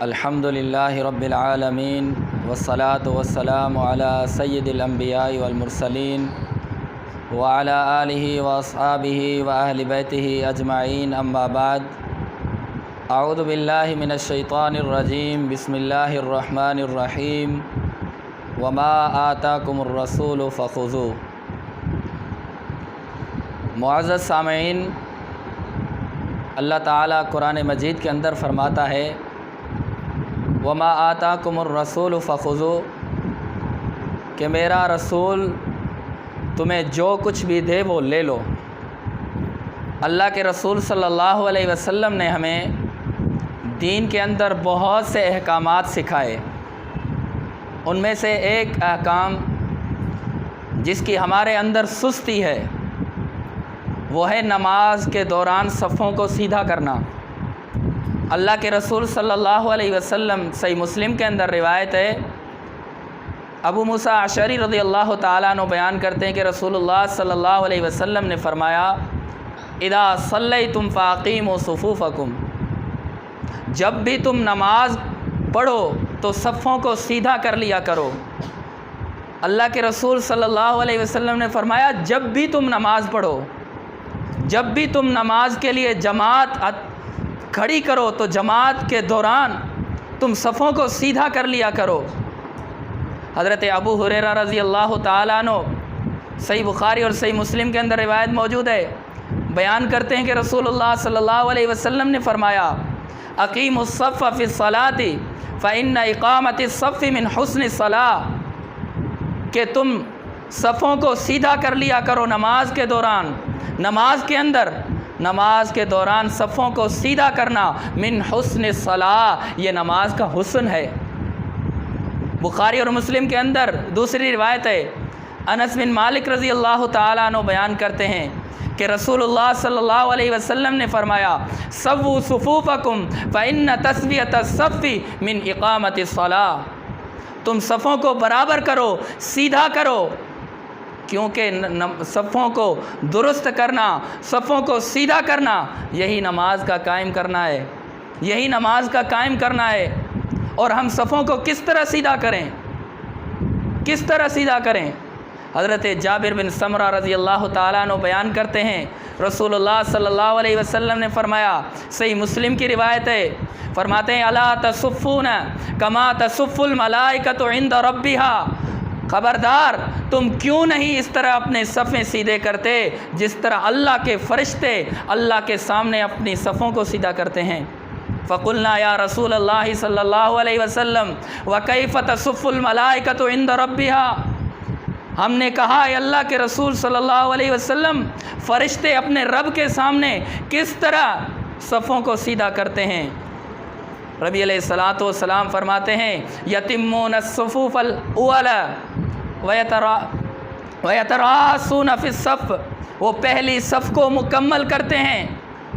अल्हम्दुलिल्लाहि रब्बिल आलमीन वस्सलातु वस्सलामु अला सय्यिदिल अंबिया'i वल मुरसलीन व अला आलिहि व अस्हाबिहि व अहलि बैतिहि अजमाइन अम्मा बाद। अऊज़ु बिल्लाहि मिनश शैतानिर रजीम बिस्मिल्लाहिर रहमानिर रहीम वमा आताकुमुर रसूलु फ़ख़ुज़ू। मुअज़्ज़ज़ सामईन, अल्लाह ताला कुरान मजीद के अंदर फ़रमाता है वमा आताकुमुर रसूल फ़ख़ुज़ू, कि मेरा रसूल तुम्हें जो कुछ भी दे वो ले लो। अल्लाह के रसूल सल्लल्लाहु अलैहि वसल्लम ने हमें दीन के अंदर बहुत से अहकामात सिखाए। उनमें से एक अहकाम जिसकी हमारे अंदर सुस्ती है वो है नमाज के दौरान सफ़ों को सीधा करना। अल्लाह के रसूल सल्लल्लाहु अलैहि वसल्लम, सही मुस्लिम के अंदर रिवायत है, अबू मूसा अशरी रज़ियल्लाहु ताला अन्हु बयान करते हैं कि रसूलुल्लाह सल्लल्लाहु अलैहि वसल्लम ने फ़रमाया इदा सल्लैतुम फ़ाक़ीमू सुफ़ूफ़कुम, जब भी तुम नमाज पढ़ो तो सफ़ों को सीधा कर लिया करो। अल्लाह के रसूल सल्लल्लाहु अलैहि वसल्लम ने फ़रमाया जब भी तुम नमाज़ पढ़ो, जब भी तुम नमाज के लिए जमात खड़ी करो तो जमात के दौरान तुम सफ़ों को सीधा कर लिया करो। हज़रत अबू हुरैरा रज़ी अल्लाह ताला अन्हु, सही बुखारी और सही मुस्लिम के अंदर रिवायत मौजूद है, बयान करते हैं कि रसूलुल्लाह सल्लल्लाहु अलैहि वसल्लम ने फ़रमाया अक़ीमुस्सफ़्फ़ फ़िस्सलाति फ़इन्न इक़ामतिस्सफ़्फ़ि मिन हुस्निस्सलाह, कि तुम सफ़ों को सीधा कर लिया करो नमाज के दौरान। नमाज के अंदर, नमाज के दौरान सफ़ों को सीधा करना मिन हुस्निस्सलाह, ये नमाज का हुस्न है। बुखारी और मुस्लिम के अंदर दूसरी रिवायत है, अनस बिन मालिक रज़ी अल्लाह ताला अन्हु बयान करते हैं कि रसूलुल्लाह सल्लल्लाहु अलैहि वसल्लम ने फ़रमाया सव्वू सुफ़ूफ़कुम फ़इन्न तस्वियतस्सफ़्फ़ि मिन इक़ामतिस्सलाह, तुम सफ़ों को बराबर करो, सीधा करो, क्योंकि सफ़ों को दुरुस्त करना, सफ़ों को सीधा करना, यही नमाज का कायम करना है, यही नमाज का कायम करना है। और हम सफ़ों को किस तरह सीधा करें, किस तरह सीधा करें? हज़रत जाबिर बिन समरा रज़ी अल्लाह ताला अन्हु बयान करते हैं रसूलुल्लाह सल्लल्लाहु अलैहि वसल्लम ने फ़रमाया, सही मुस्लिम की रिवायत है, फ़रमाते हैं अला तसुफ़्फ़ून कमा तसुफ़्फ़ुल मलाइकतु इंद रब्बिहा, ख़बरदार तुम क्यों नहीं इस तरह अपने सफ़ें सीधे करते जिस तरह अल्लाह के फ़रिश्ते अल्लाह के सामने अपनी सफ़ों को सीधा करते हैं। फ़क़ुलना या रसूल अल्लाह सल्लल्लाहु अलैहि वसल्लम व कैफ़ तसुफ़्फ़ुल मलाइकतु इंद रब्बिहा, हमने कहा है अल्लाह के रसूल सल्लल्लाहु अलैहि वसल्लम, फ़रिश्ते अपने रब के सामने किस तरह सफ़ों को सीधा करते हैं? रबी अलैहिस्सलातु वस्सलाम फरमाते हैं यतिम्मून अस्सुफ़ूफ़ल उव्वला व यतरासून फ़िस्सफ़्फ़, वो पहली सफ़ को मुकम्मल करते हैं,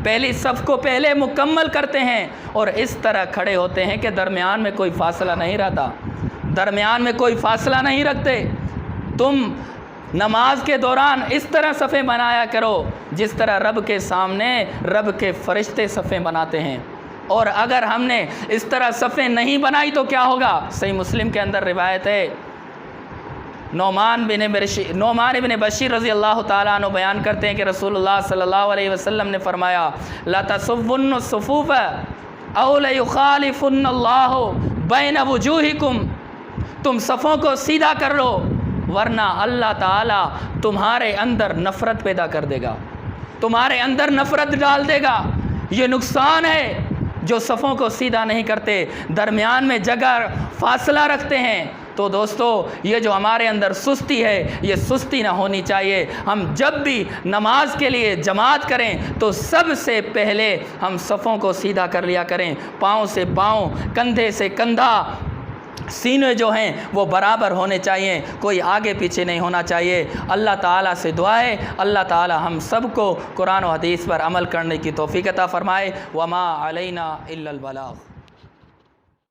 पहली सफ़ को पहले मुकम्मल करते हैं और इस तरह खड़े होते हैं कि दरमियान में कोई फ़ासला नहीं रहता, दरमियान में कोई फ़ासला नहीं रखते। तुम नमाज के दौरान इस तरह सफ़ें बनाया करो जिस तरह रब के सामने रब के फ़रिश्ते सफ़ें बनाते हैं। और अगर हमने इस तरह सफ़ें नहीं बनाई तो क्या होगा? सही मुस्लिम के अंदर रिवायत है, नोमान बिन बशीर रज़ी अल्लाह ताला अन्हु बयान करते हैं कि रसूलुल्लाह सल्लल्लाहु अलैहि वसल्लम ने फ़रमाया ला तसुव्वुन सुफ़ूफ़ औ ला युख़ालिफ़ुन्नल्लाहु बैन वुजूहिकुम, तुम सफ़ों को सीधा कर लो वरना अल्लाह ताला तुम्हारे अंदर नफ़रत पैदा कर देगा, तुम्हारे अंदर नफ़रत डाल देगा। ये नुकसान है जो सफ़ों को सीधा नहीं करते, दरमियान में जगह फासला रखते हैं। तो दोस्तों, ये जो हमारे अंदर सुस्ती है, ये सुस्ती ना होनी चाहिए। हम जब भी नमाज के लिए जमात करें तो सबसे पहले हम सफ़ों को सीधा कर लिया करें, पाँव से पाँव, कंधे से कंधा, सीने जो हैं वो बराबर होने चाहिए, कोई आगे पीछे नहीं होना चाहिए। अल्लाह ताला से दुआ है अल्लाह ताला हम सबको कुरान और हदीस पर अमल करने की तौफ़ीक़ अता फ़रमाए। वमा अलैना इल्लल बलाग़।